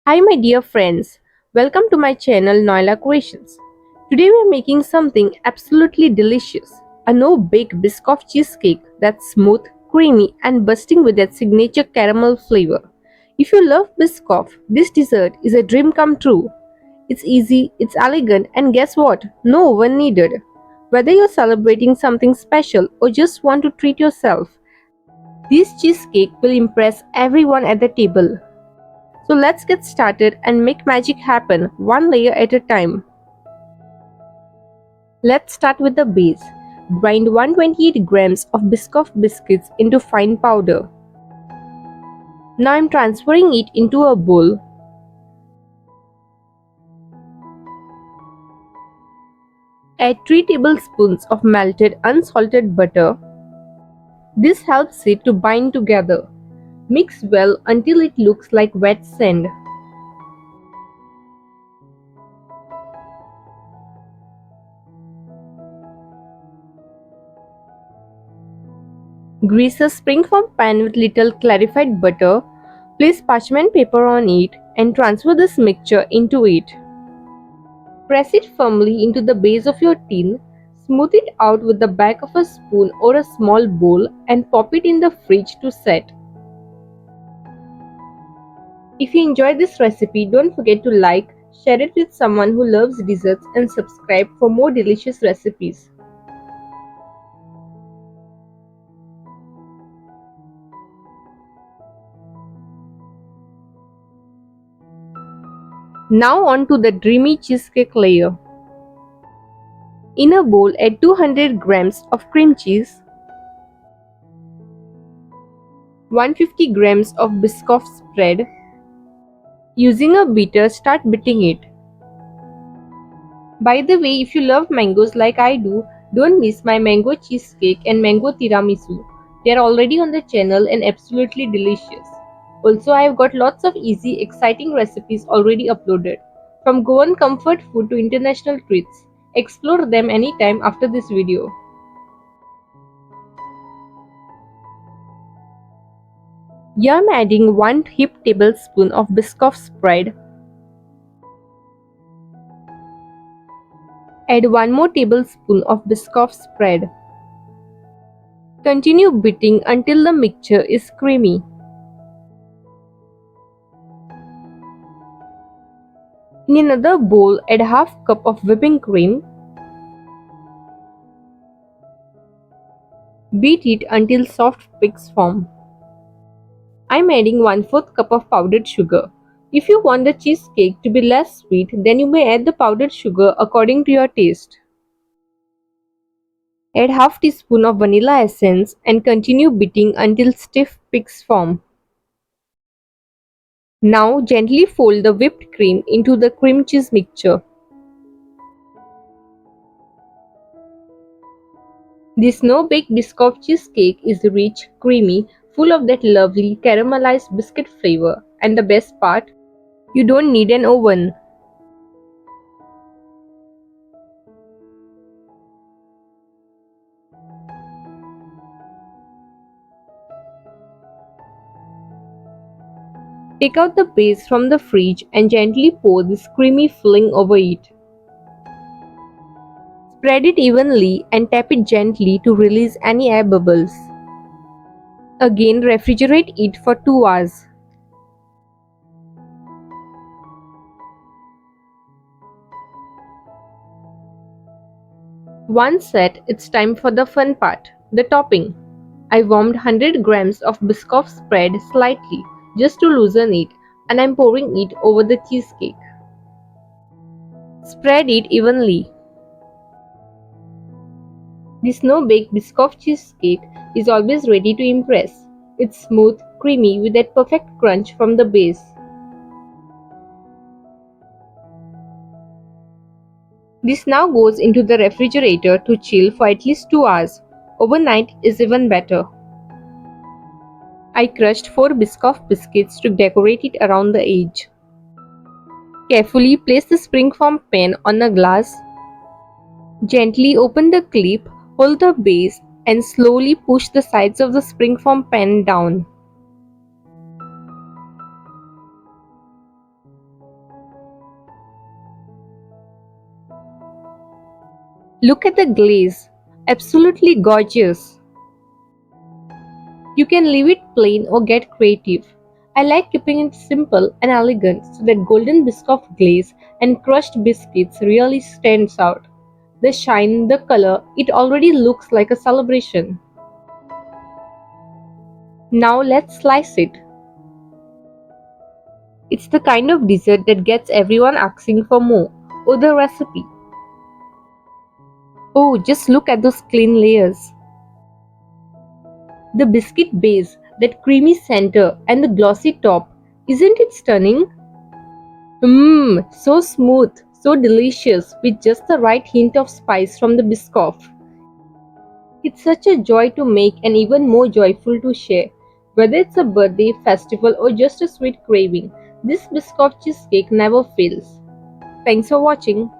Hi my dear friends, welcome to my channel Noila Creations. Today we are making something absolutely delicious, a no bake biscoff cheesecake that's smooth, creamy and bursting with that signature caramel flavor. If you love biscoff, this dessert is a dream come true. It's easy, it's elegant and guess what? No oven needed. Whether you're celebrating something special or just want to treat yourself, this cheesecake will impress everyone at the table. So let's get started and make magic happen one layer at a time. Let's start with the base. Grind 128 grams of Biscoff biscuits into fine powder. Now I'm transferring it into a bowl. Add 3 tablespoons of melted unsalted butter. This helps it to bind together. Mix well until it looks like wet sand. Grease a springform pan with little clarified butter. Place parchment paper on it and transfer this mixture into it. Press it firmly into the base of your tin, smooth it out with the back of a spoon or a small bowl and pop it in the fridge to set. If you enjoyed this recipe, don't forget to like, share it with someone who loves desserts and subscribe for more delicious recipes. Now on to the dreamy cheesecake layer. In a bowl, add 200 grams of cream cheese, 150 grams of Biscoff spread. Using a beater, start beating it. By the way, if you love mangoes like I do, don't miss my mango cheesecake and mango tiramisu. They are already on the channel and absolutely delicious. Also, I have got lots of easy, exciting recipes already uploaded. From Goan comfort food to international treats. Explore them anytime after this video. Here I am adding 1 heaped tablespoon of Biscoff spread. Add 1 more tablespoon of Biscoff spread. Continue beating until the mixture is creamy. In another bowl, add half cup of whipping cream. Beat it until soft peaks form. I'm adding 1/4 cup of powdered sugar. If you want the cheesecake to be less sweet, then you may add the powdered sugar according to your taste. Add half teaspoon of vanilla essence and continue beating until stiff peaks form. Now gently fold the whipped cream into the cream cheese mixture. This No Bake Biscoff Cheesecake is rich, creamy, full of that lovely caramelized biscuit flavor, and the best part, you don't need an oven. Take out the base from the fridge and gently pour this creamy filling over it. Spread it evenly and tap it gently to release any air bubbles. Again, refrigerate it for 2 hours. Once set, it's time for the fun part, the topping. I warmed 100 grams of Biscoff spread slightly just to loosen it, and I'm pouring it over the cheesecake. Spread it evenly. This No Bake Biscoff Cheesecake is always ready to impress. It's smooth, creamy with that perfect crunch from the base. This now goes into the refrigerator to chill for at least 2 hours. Overnight is even better. I crushed 4 Biscoff biscuits to decorate it around the edge. Carefully place the springform pan on a glass. Gently open the clip, hold the base and slowly push the sides of the springform pan down. Look at the glaze. Absolutely gorgeous. You can leave it plain or get creative. I like keeping it simple and elegant so that golden biscoff glaze and crushed biscuits really stands out. The shine, the color, it already looks like a celebration. Now let's slice it. It's the kind of dessert that gets everyone asking for more. Oh, the recipe. Oh, just look at those clean layers. The biscuit base, that creamy center, and the glossy top. Isn't it stunning? Mmm, so smooth, so delicious, with just the right hint of spice from the Biscoff. It's such a joy to make and even more joyful to share. Whether it's a birthday, festival, or just a sweet craving, this Biscoff cheesecake never fails. Thanks for watching.